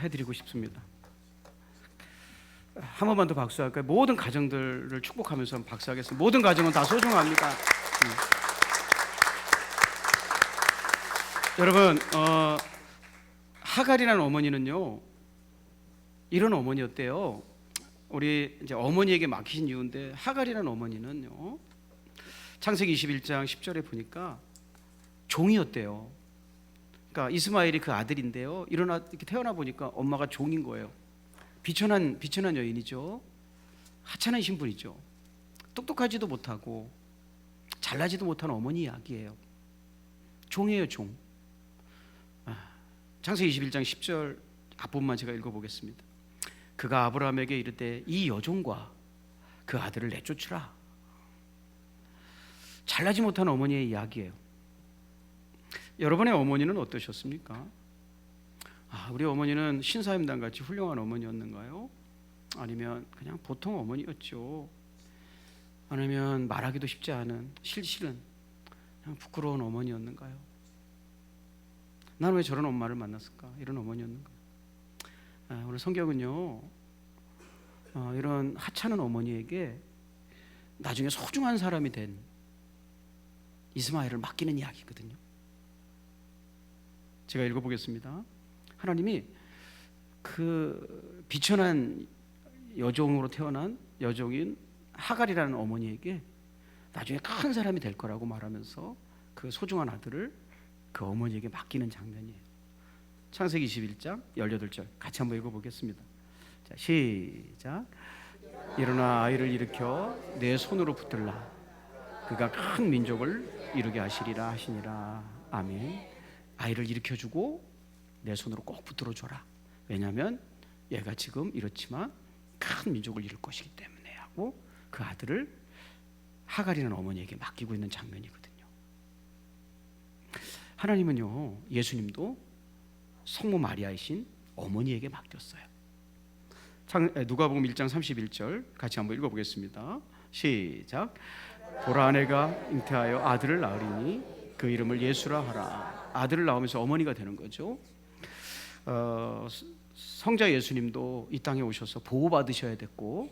해드리고 싶습니다. 한 번만 더 박수할까요? 모든 가정들을 축복하면서 박수하겠습니다. 모든 가정은 다 소중합니다. 여러분, 하갈이라는 어머니는요, 이런 어머니였대요. 우리 이제 어머니에게 맡기신 이유인데, 하갈이라는 어머니는요, 창세기 21장 10절에 보니까 종이었대요. 그러니까 이스마엘이 그 아들인데요, 이렇게 태어나 보니까 엄마가 종인 거예요. 비천한 여인이죠. 하찮은 신분이죠. 똑똑하지도 못하고 잘나지도 못한 어머니 이야기예요. 종이에요, 종. 창세기 21장 10절 앞부분만 제가 읽어보겠습니다. 그가 아브라함에게 이르되 이 여종과 그 아들을 내쫓으라. 잘나지 못한 어머니의 이야기예요. 여러분의 어머니는 어떠셨습니까? 우리 어머니는 신사임당 같이 훌륭한 어머니였는가요? 아니면 그냥 보통 어머니였죠? 아니면 말하기도 쉽지 않은 실실은 그냥 부끄러운 어머니였는가요? 나는 왜 저런 엄마를 만났을까? 이런 어머니였는가? 오늘 성경은요, 이런 하찮은 어머니에게 나중에 소중한 사람이 된 이스마엘을 맡기는 이야기거든요. 제가 읽어보겠습니다. 하나님이 그 비천한 여종으로 태어난 여종인 하갈이라는 어머니에게 나중에 큰 사람이 될 거라고 말하면서 그 소중한 아들을 그 어머니에게 맡기는 장면이에요. 창세기 21장 18절 같이 한번 읽어보겠습니다. 자, 시작. 일어나 아이를 일으켜 내 손으로 붙들라. 그가 큰 민족을 이루게 하시리라 하시니라. 아멘. 아이를 일으켜주고 내 손으로 꼭 붙들어줘라. 왜냐하면 얘가 지금 이렇지만 큰 민족을 이룰 것이기 때문에 하고 그 아들을 하갈이라는 어머니에게 맡기고 있는 장면이거든요. 하나님은요, 예수님도 성모 마리아이신 어머니에게 맡겼어요. 누가복음 1장 31절 같이 한번 읽어보겠습니다. 시작. 보라 아내가 잉태하여 아들을 낳으리니 그 이름을 예수라 하라. 아들을 낳으면서 어머니가 되는 거죠. 성자 예수님도 이 땅에 오셔서 보호받으셔야 됐고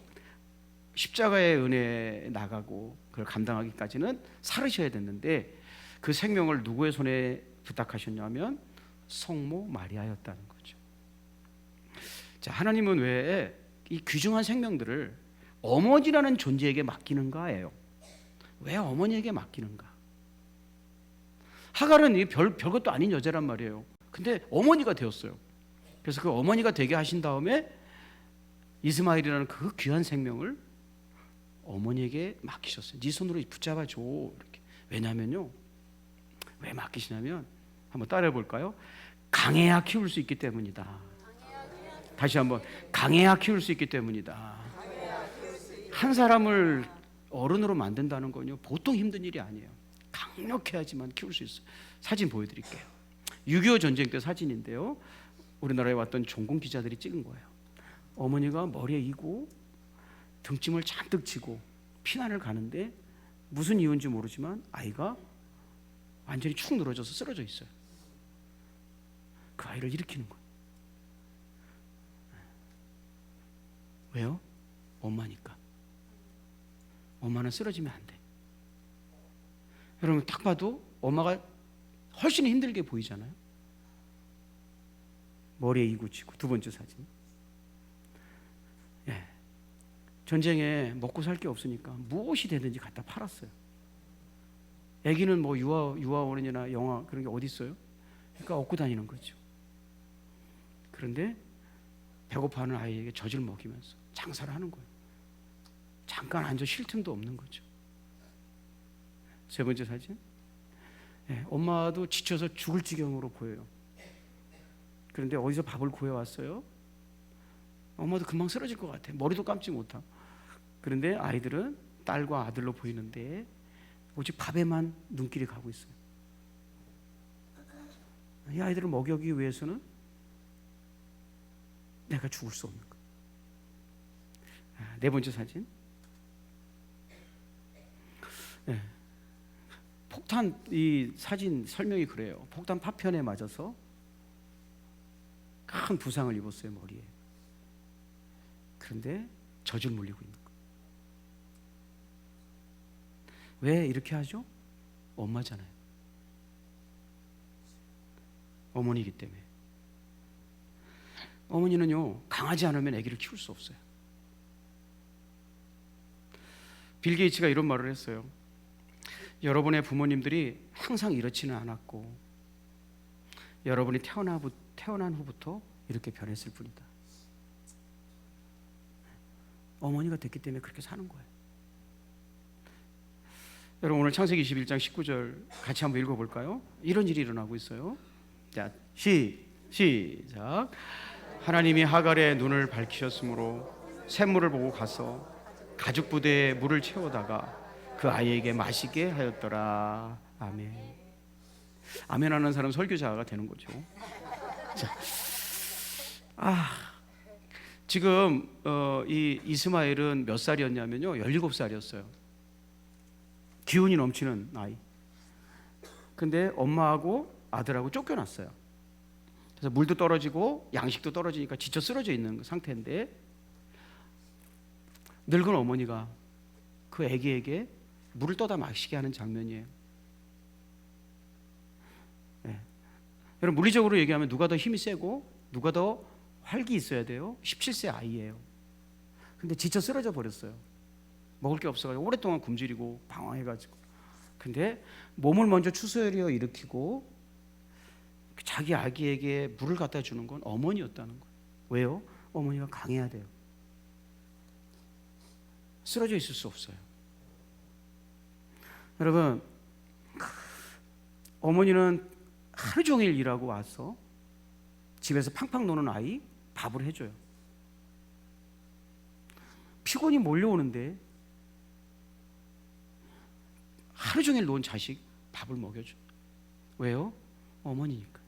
십자가의 은혜에 나가고 그걸 감당하기까지는 살으셔야 됐는데 그 생명을 누구의 손에 부탁하셨냐면 성모 마리아였다는 거죠. 자, 하나님은 왜 이 귀중한 생명들을 어머니라는 존재에게 맡기는가예요. 왜 어머니에게 맡기는가? 하갈은 별것도 아닌 여자란 말이에요. 근데 어머니가 되었어요. 그래서 그 어머니가 되게 하신 다음에 이스마엘이라는 그 귀한 생명을 어머니에게 맡기셨어요. 네 손으로 붙잡아줘. 이렇게. 왜냐면요, 왜 맡기시냐면 한번 따라해 볼까요? 강해야 키울 수 있기 때문이다. 다시 한번, 강해야 키울 수 있기 때문이다. 한 사람을 어른으로 만든다는 건요, 보통 힘든 일이 아니에요. 강력해야지만 키울 수 있어요. 사진 보여드릴게요. 6.25 전쟁 때 사진인데요, 우리나라에 왔던 종군 기자들이 찍은 거예요. 어머니가 머리에 이고 등짐을 잔뜩 지고 피난을 가는데 무슨 이유인지 모르지만 아이가 완전히 축 늘어져서 쓰러져 있어요. 그 아이를 일으키는 거예요. 왜요? 엄마니까. 엄마는 쓰러지면 안 돼. 여러분, 딱 봐도 엄마가 훨씬 힘들게 보이잖아요. 머리에 이고치고. 두 번째 사진. 전쟁에 먹고 살 게 없으니까 무엇이 되든지 갖다 팔았어요. 애기는 뭐 유아원이나 영화 그런 게 어디 있어요? 그러니까 얻고 다니는 거죠. 그런데 배고파하는 아이에게 젖을 먹이면서 장사를 하는 거예요. 잠깐 앉아 쉴 틈도 없는 거죠. 세 번째 사진. 엄마도 지쳐서 죽을 지경으로 보여요. 그런데 어디서 밥을 구해왔어요? 엄마도 금방 쓰러질 것 같아. 머리도 감지 못하고. 그런데 아이들은 딸과 아들로 보이는데 오직 밥에만 눈길이 가고 있어요. 이 아이들을 먹여주기 위해서는 내가 죽을 수 없는 거예요. 네 번째 사진. 폭탄, 이 사진 설명이 그래요. 폭탄 파편에 맞아서 큰 부상을 입었어요, 머리에. 그런데 젖을 물리고 있는 거예요. 왜 이렇게 하죠? 엄마잖아요. 어머니이기 때문에. 어머니는요, 강하지 않으면 아기를 키울 수 없어요. 빌 게이츠가 이런 말을 했어요. 여러분의 부모님들이 항상 이렇지는 않았고 여러분이 태어난 후부터 이렇게 변했을 뿐이다. 어머니가 됐기 때문에 그렇게 사는 거예요. 여러분, 오늘 창세기 21장 19절 같이 한번 읽어볼까요? 이런 일이 일어나고 있어요. 자, 시작. 하나님이 하갈의 눈을 밝히셨으므로 샘물을 보고 가서 가죽 부대에 물을 채우다가 그 아이에게 마시게 하였더라. 아멘. 아멘 하는 사람 설교자가 되는 거죠. 자, 지금 이 이스마엘은 몇 살이었냐면요, 17살이었어요. 기운이 넘치는 아이. 근데 엄마하고 아들하고 쫓겨났어요. 그래서 물도 떨어지고 양식도 떨어지니까 지쳐 쓰러져 있는 상태인데 늙은 어머니가 그 아기에게 물을 떠다 마시게 하는 장면이에요. 네. 여러분, 물리적으로 얘기하면 누가 더 힘이 세고 누가 더 활기 있어야 돼요? 17세 아이예요. 근데 지쳐 쓰러져 버렸어요. 먹을 게 없어가지고 오랫동안 굶주리고 방황해가지고. 근데 몸을 먼저 추스려 일으키고 자기 아기에게 물을 갖다 주는 건 어머니였다는 거예요. 왜요? 어머니가 강해야 돼요. 쓰러져 있을 수 없어요. 여러분, 어머니는 하루 종일 일하고 와서 집에서 팡팡 노는 아이 밥을 해줘요. 피곤이 몰려오는데 하루 종일 놓은 자식 밥을 먹여줘. 왜요? 어머니니까.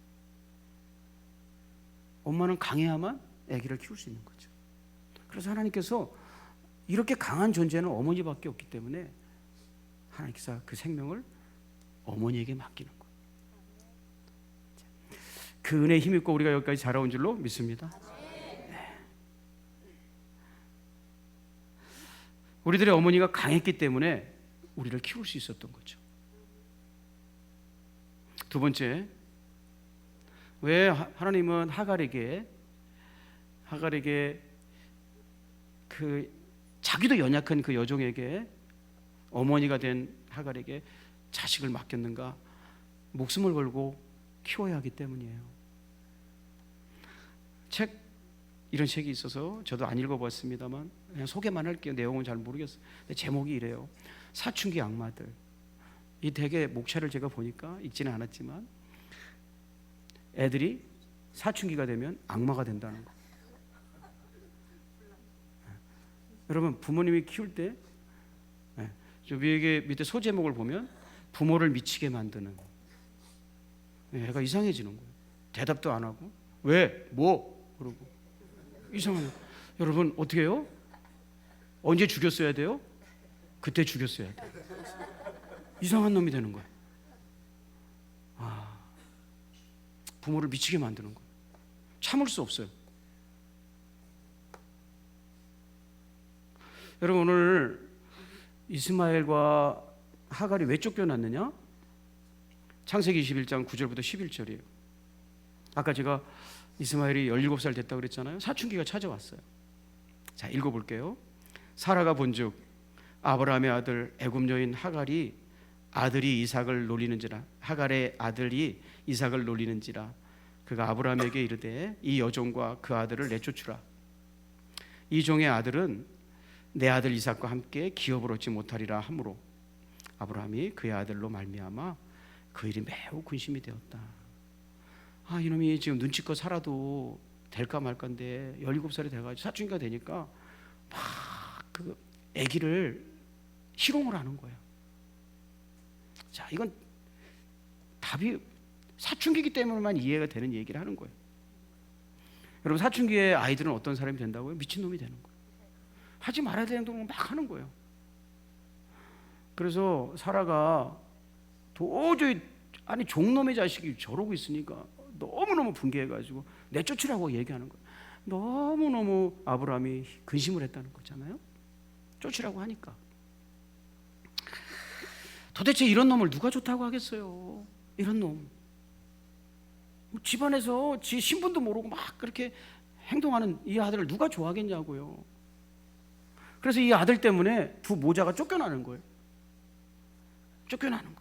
엄마는 강해야만 아기를 키울 수 있는 거죠. 그래서 하나님께서 이렇게 강한 존재는 어머니밖에 없기 때문에 하나님께서 그 생명을 어머니에게 맡기는 거예요. 그 은혜에 힘입고 우리가 여기까지 자라온 줄로 믿습니다. 네. 우리들의 어머니가 강했기 때문에 우리를 키울 수 있었던 거죠. 두 번째, 왜 하나님은 하갈에게 그 자기도 연약한 그 여종에게, 어머니가 된 하갈에게 자식을 맡겼는가? 목숨을 걸고 키워야 하기 때문이에요. 이런 책이 있어서 저도 안 읽어봤습니다만 그냥 소개만 할게요. 내용은 잘 모르겠어요. 근데 제목이 이래요. 사춘기 악마들. 이 되게 목차를 제가 보니까 읽지는 않았지만 애들이 사춘기가 되면 악마가 된다는 거. 여러분, 부모님이 키울 때 저 밑에 소제목을 보면 부모를 미치게 만드는, 애가 이상해지는 거예요. 대답도 안 하고 왜? 뭐? 그러고 이상한. 여러분, 어떻게 해요? 언제 죽였어야 돼요? 그때 죽였어야 돼요. 이상한 놈이 되는 거예요. 부모를 미치게 만드는 거예요. 참을 수 없어요. 여러분, 오늘 이스마엘과 하갈이 왜 쫓겨났느냐? 창세기 21장 9절부터 11절이에요. 아까 제가 이스마엘이 17살 됐다고 그랬잖아요. 사춘기가 찾아왔어요. 자, 읽어볼게요. 사라가 본즉 아브라함의 아들 애굽 여인 하갈의 아들이 이삭을 놀리는지라, 하갈의 아들이 이삭을 놀리는지라 그가 아브라함에게 이르되 이 여종과 그 아들을 내쫓으라. 이 종의 아들은 내 아들 이삭과 함께 기업을 얻지 못하리라 하므로 아브라함이 그의 아들로 말미암아 그 일이 매우 근심이 되었다. 이놈이 지금 눈치껏 살아도 될까 말까인데 17살이 돼가지고 사춘기가 되니까 막 그 아기를 희롱을 하는 거예요. 자, 이건 답이 사춘기이기 때문에만 이해가 되는 얘기를 하는 거예요. 여러분, 사춘기의 아이들은 어떤 사람이 된다고요? 미친놈이 되는 거예요. 하지 말아야 되는 행동을 막 하는 거예요. 그래서 사라가 도저히, 종놈의 자식이 저러고 있으니까 너무너무 분개해가지고 내쫓으라고 얘기하는 거예요. 너무너무 아브라함이 근심을 했다는 거잖아요. 쫓으라고 하니까. 도대체 이런 놈을 누가 좋다고 하겠어요? 이런 놈. 집안에서 지 신분도 모르고 막 그렇게 행동하는 이 아들을 누가 좋아하겠냐고요. 그래서 이 아들 때문에 두 모자가 쫓겨나는 거예요. 쫓겨나는 거.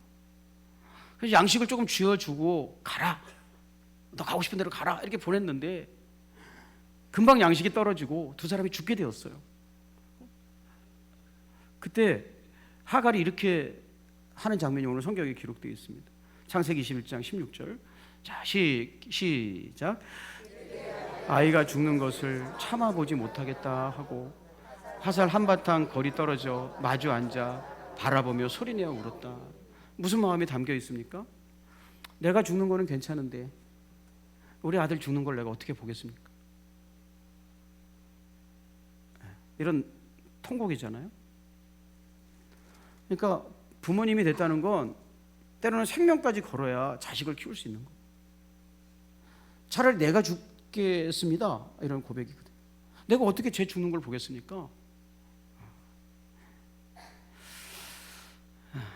그래서 양식을 조금 쥐어주고 가라. 너 가고 싶은 대로 가라. 이렇게 보냈는데 금방 양식이 떨어지고 두 사람이 죽게 되었어요. 그때 하갈이 이렇게 하는 장면이 오늘 성경에 기록되어 있습니다. 창세기 21장 16절. 자, 시작. 아이가 죽는 것을 참아보지 못하겠다 하고 화살 한바탕 거리 떨어져 마주 앉아 바라보며 소리내어 울었다. 무슨 마음이 담겨 있습니까? 내가 죽는 거는 괜찮은데 우리 아들 죽는 걸 내가 어떻게 보겠습니까? 이런 통곡이잖아요. 그러니까 부모님이 됐다는 건 때로는 생명까지 걸어야 자식을 키울 수 있는 거예요. 차라리 내가 죽겠습니다 이런 고백이거든요. 내가 어떻게 쟤 죽는 걸 보겠습니까?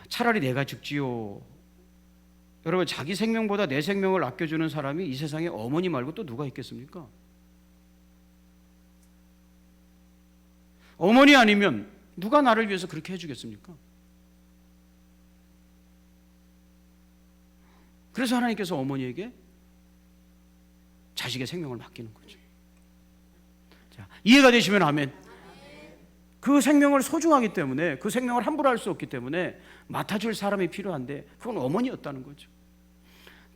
차라리 내가 죽지요. 여러분, 자기 생명보다 내 생명을 아껴주는 사람이 이 세상에 어머니 말고 또 누가 있겠습니까? 어머니 아니면 누가 나를 위해서 그렇게 해주겠습니까? 그래서 하나님께서 어머니에게 자식의 생명을 맡기는 거죠. 자, 이해가 되시면 아멘. 그 생명을 소중하기 때문에, 그 생명을 함부로 할 수 없기 때문에 맡아줄 사람이 필요한데 그건 어머니였다는 거죠.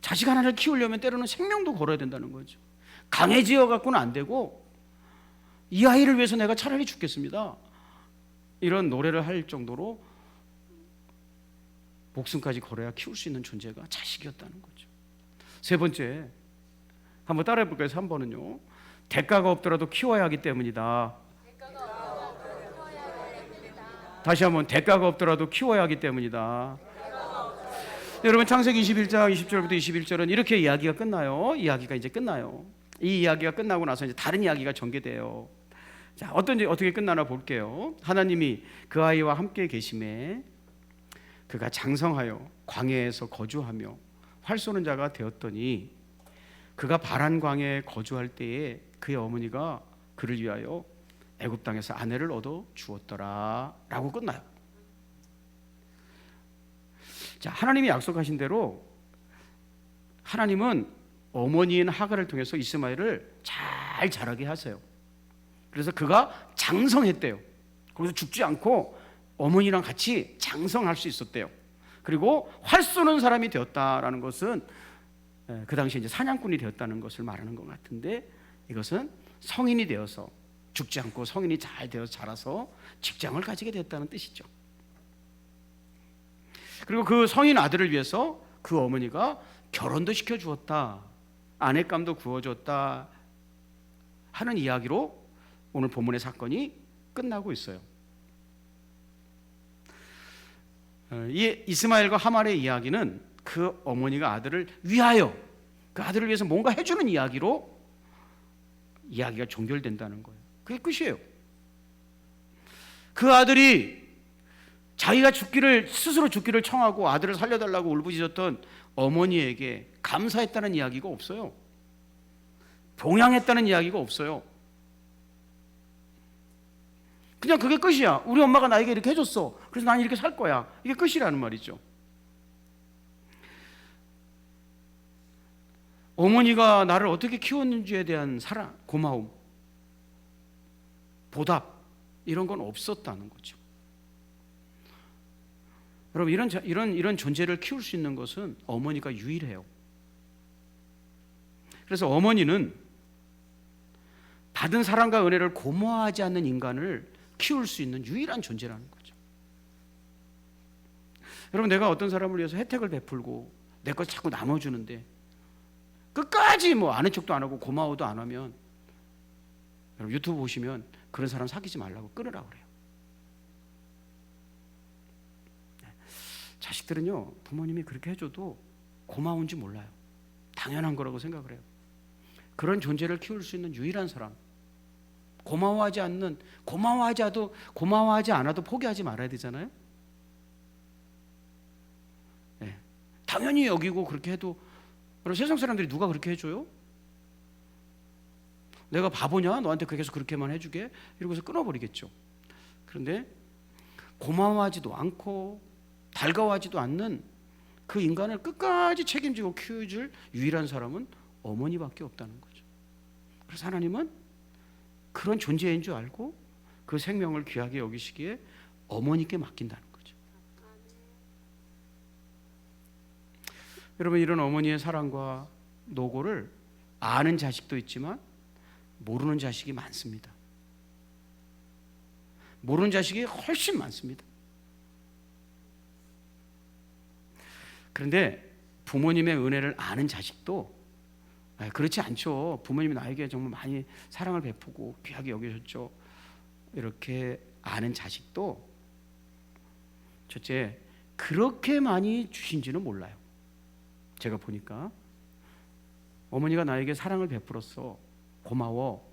자식 하나를 키우려면 때로는 생명도 걸어야 된다는 거죠. 강해지어 갖고는 안 되고 이 아이를 위해서 내가 차라리 죽겠습니다 이런 노래를 할 정도로 목숨까지 걸어야 키울 수 있는 존재가 자식이었다는 거죠. 세 번째, 한번 따라해 볼까요? 3번은요. 대가가 없더라도 키워야 하기 때문이다. 다시 한번, 대가가 없더라도 키워야 하기 때문이다. 여러분, 창세기 21장 20절부터 21절은 이렇게 이야기가 끝나요. 이야기가 이제 끝나요. 이 이야기가 끝나고 나서 이제 다른 이야기가 전개돼요. 자, 어떻게 끝나나 볼게요. 하나님이 그 아이와 함께 계심에 그가 장성하여 광야에서 거주하며 활 쏘는 자가 되었더니 그가 바란 광야에 거주할 때에 그의 어머니가 그를 위하여 애굽 땅에서 아내를 얻어 주었더라 라고 끝나요. 자, 하나님이 약속하신 대로 하나님은 어머니인 하갈을 통해서 이스마엘을 잘 자라게 하세요. 그래서 그가 장성했대요. 거기서 죽지 않고 어머니랑 같이 장성할 수 있었대요. 그리고 활 쏘는 사람이 되었다라는 것은 그 당시에 이제 사냥꾼이 되었다는 것을 말하는 것 같은데, 이것은 성인이 되어서 죽지 않고 성인이 잘 되어서 자라서 직장을 가지게 됐다는 뜻이죠. 그리고 그 성인 아들을 위해서 그 어머니가 결혼도 시켜주었다, 아내감도 구워줬다 하는 이야기로 오늘 본문의 사건이 끝나고 있어요. 이 이스마엘과 하말의 이야기는 그 어머니가 아들을 위하여, 그 아들을 위해서 뭔가 해주는 이야기로 이야기가 종결된다는 거예요. 그게 끝이에요. 그 아들이 자기가 스스로 죽기를 청하고 아들을 살려달라고 울부짖었던 어머니에게 감사했다는 이야기가 없어요. 봉양했다는 이야기가 없어요. 그냥 그게 끝이야. 우리 엄마가 나에게 이렇게 해줬어, 그래서 난 이렇게 살 거야. 이게 끝이라는 말이죠. 어머니가 나를 어떻게 키웠는지에 대한 사랑, 고마움, 보답, 이런 건 없었다는 거죠. 여러분, 이런 존재를 키울 수 있는 것은 어머니가 유일해요. 그래서 어머니는 받은 사랑과 은혜를 고마워하지 않는 인간을 키울 수 있는 유일한 존재라는 거죠. 여러분, 내가 어떤 사람을 위해서 혜택을 베풀고 내 것 자꾸 나눠주는데 끝까지 아는 척도 안 하고 고마워도 안 하면, 여러분 유튜브 보시면 그런 사람 사귀지 말라고 끊으라 그래요. 자식들은요, 부모님이 그렇게 해줘도 고마운지 몰라요. 당연한 거라고 생각을 해요. 그런 존재를 키울 수 있는 유일한 사람, 고마워하지 않아도 포기하지 말아야 되잖아요. 네. 당연히 여기고 그렇게 해도, 세상 사람들이 누가 그렇게 해줘요? 내가 바보냐? 너한테 계속 그렇게만 해주게? 이러고서 끊어버리겠죠. 그런데 고마워하지도 않고 달가워하지도 않는 그 인간을 끝까지 책임지고 키워줄 유일한 사람은 어머니밖에 없다는 거죠. 그래서 하나님은 그런 존재인 줄 알고 그 생명을 귀하게 여기시기에 어머니께 맡긴다는 거죠. 여러분, 이런 어머니의 사랑과 노고를 아는 자식도 있지만 모르는 자식이 많습니다. 모르는 자식이 훨씬 많습니다. 그런데 부모님의 은혜를 아는 자식도 그렇지 않죠. 부모님이 나에게 정말 많이 사랑을 베푸고 귀하게 여기셨죠. 이렇게 아는 자식도 첫째, 그렇게 많이 주신지는 몰라요. 제가 보니까 어머니가 나에게 사랑을 베풀었어, 고마워.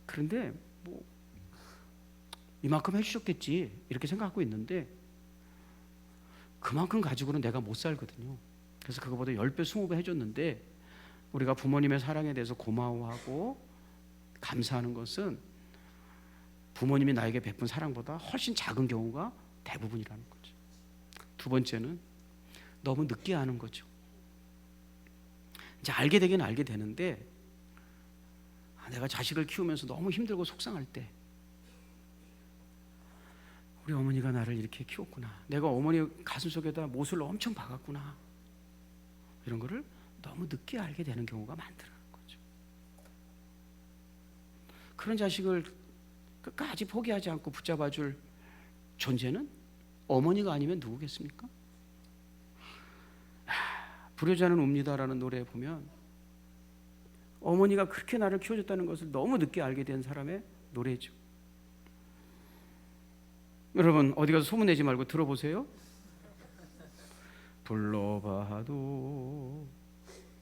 그런데 뭐 이만큼 해주셨겠지 이렇게 생각하고 있는데 그만큼 가지고는 내가 못 살거든요. 그래서 그거보다 10배, 20배 해줬는데 우리가 부모님의 사랑에 대해서 고마워하고 감사하는 것은 부모님이 나에게 베푼 사랑보다 훨씬 작은 경우가 대부분이라는 거죠. 두 번째는 너무 늦게 아는 거죠. 이제 알게 되긴 알게 되는데 내가 자식을 키우면서 너무 힘들고 속상할 때 우리 어머니가 나를 이렇게 키웠구나, 내가 어머니 가슴속에다 못을 엄청 박았구나, 이런 거를 너무 늦게 알게 되는 경우가 많더라는 거죠. 그런 자식을 끝까지 포기하지 않고 붙잡아줄 존재는 어머니가 아니면 누구겠습니까? 불효자는 웁니다라는 노래에 보면 어머니가 그렇게 나를 키워줬다는 것을 너무 늦게 알게 된 사람의 노래죠. 여러분, 어디 가서 소문내지 말고 들어보세요. 불러봐도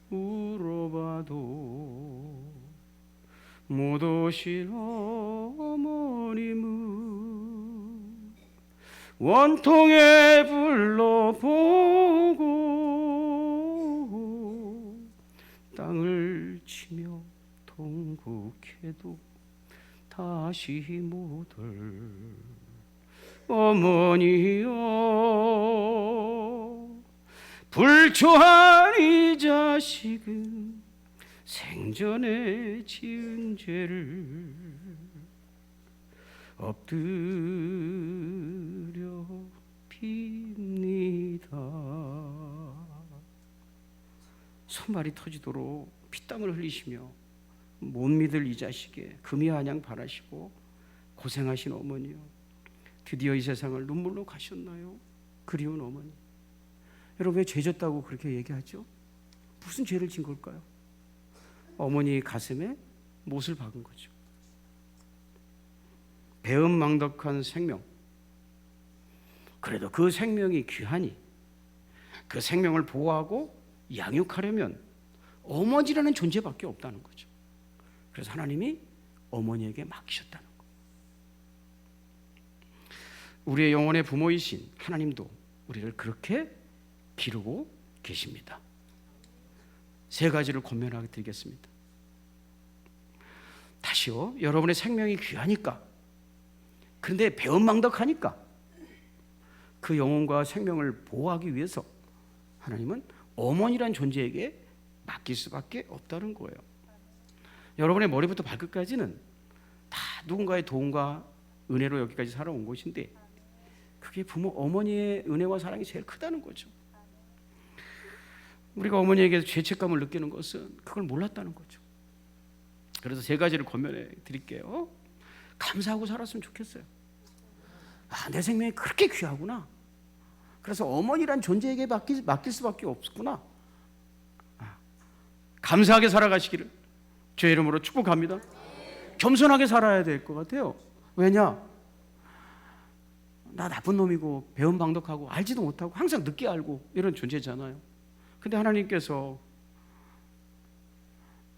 울어봐도 못 오신 어머님은 원통에 불러보고 땅을 치며 통곡해도 다시 못올 어머니여, 불초한 이 자식은 생전에 지은 죄를 엎드려 빕니다. 손발이 터지도록 피땀을 흘리시며 못 믿을 이 자식의 금이 한양 바라시고 고생하신 어머니요, 드디어 이 세상을 눈물로 가셨나요? 그리운 어머니. 여러분, 왜 죄졌다고 그렇게 얘기하죠? 무슨 죄를 진 걸까요? 어머니 가슴에 못을 박은 거죠. 배은망덕한 생명. 그래도 그 생명이 귀하니 그 생명을 보호하고 양육하려면 어머니라는 존재밖에 없다는 거죠. 그래서 하나님이 어머니에게 맡기셨다는 거예요. 우리의 영혼의 부모이신 하나님도 우리를 그렇게 기르고 계십니다. 세 가지를 권면하게 드리겠습니다. 다시요, 여러분의 생명이 귀하니까, 그런데 배은망덕하니까 그 영혼과 생명을 보호하기 위해서 하나님은 어머니란 존재에게 맡길 수밖에 없다는 거예요. 여러분의 머리부터 발끝까지는 다 누군가의 도움과 은혜로 여기까지 살아온 것인데 그게 부모, 어머니의 은혜와 사랑이 제일 크다는 거죠. 우리가 어머니에게 죄책감을 느끼는 것은 그걸 몰랐다는 거죠. 그래서 세 가지를 권면해 드릴게요. 감사하고 살았으면 좋겠어요. 내 생명이 그렇게 귀하구나. 그래서 어머니란 존재에게 맡길 수밖에 없구나. 감사하게 살아가시기를 주의 이름으로 축복합니다. 겸손하게 살아야 될 것 같아요. 왜냐? 나 나쁜 놈이고 배은망덕하고 알지도 못하고 항상 늦게 알고 이런 존재잖아요. 근데 하나님께서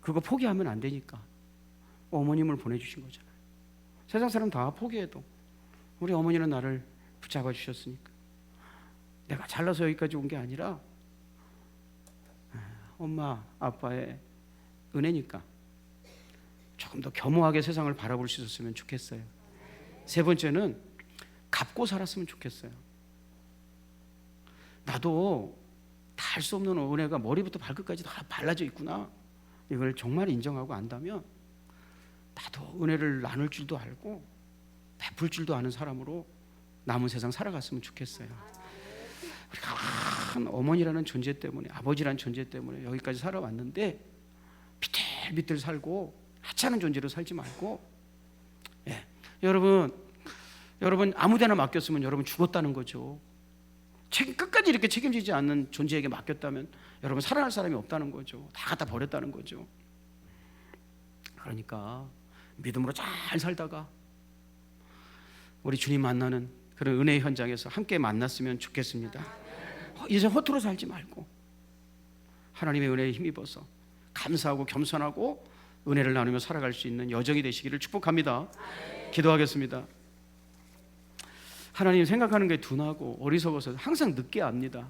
그거 포기하면 안 되니까 어머님을 보내주신 거잖아요. 세상 사람 다 포기해도 우리 어머니는 나를 붙잡아 주셨으니까. 내가 잘나서 여기까지 온 게 아니라 엄마 아빠의 은혜니까 조금 더 겸허하게 세상을 바라볼 수 있었으면 좋겠어요. 세 번째는 갚고 살았으면 좋겠어요. 나도 다 할 수 없는 은혜가 머리부터 발끝까지 다 발라져 있구나, 이걸 정말 인정하고 안다면 나도 은혜를 나눌 줄도 알고 베풀 줄도 아는 사람으로 남은 세상 살아갔으면 좋겠어요. 우리가 큰 어머니라는 존재 때문에, 아버지라는 존재 때문에 여기까지 살아왔는데 비틀비틀 살고 하찮은 존재로 살지 말고, 여러분 아무데나 맡겼으면 여러분 죽었다는 거죠. 끝까지 이렇게 책임지지 않는 존재에게 맡겼다면 여러분 살아날 사람이 없다는 거죠. 다 갖다 버렸다는 거죠. 그러니까 믿음으로 잘 살다가 우리 주님 만나는 그런 은혜의 현장에서 함께 만났으면 좋겠습니다. 이제 허투루 살지 말고 하나님의 은혜에 힘입어서 감사하고 겸손하고 은혜를 나누며 살아갈 수 있는 여정이 되시기를 축복합니다. 기도하겠습니다. 하나님, 생각하는 게 둔하고 어리석어서 항상 늦게 압니다.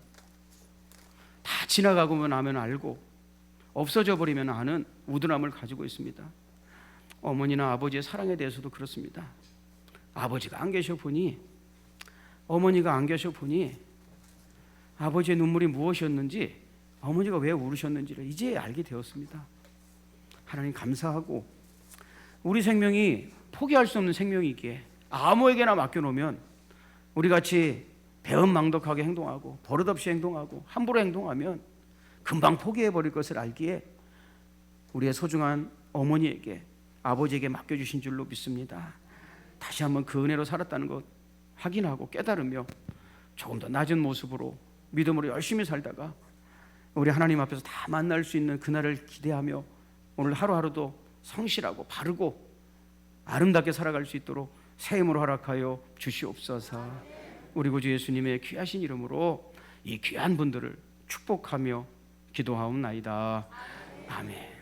다 지나가고 나면 알고 없어져 버리면 아는 우둔함을 가지고 있습니다. 어머니나 아버지의 사랑에 대해서도 그렇습니다. 아버지가 안 계셔 보니, 어머니가 안 계셔 보니 아버지의 눈물이 무엇이었는지, 어머니가 왜 울으셨는지를 이제 알게 되었습니다. 하나님 감사하고, 우리 생명이 포기할 수 없는 생명이기에 아무에게나 맡겨놓으면 우리같이 배은망덕하게 행동하고 버릇없이 행동하고 함부로 행동하면 금방 포기해버릴 것을 알기에 우리의 소중한 어머니에게, 아버지에게 맡겨주신 줄로 믿습니다. 다시 한번 그 은혜로 살았다는 것 확인하고 깨달으며 조금 더 낮은 모습으로 믿음으로 열심히 살다가 우리 하나님 앞에서 다 만날 수 있는 그날을 기대하며 오늘 하루하루도 성실하고 바르고 아름답게 살아갈 수 있도록 새 힘으로 허락하여 주시옵소서. 우리 구주 예수님의 귀하신 이름으로 이 귀한 분들을 축복하며 기도하옵나이다. 아멘.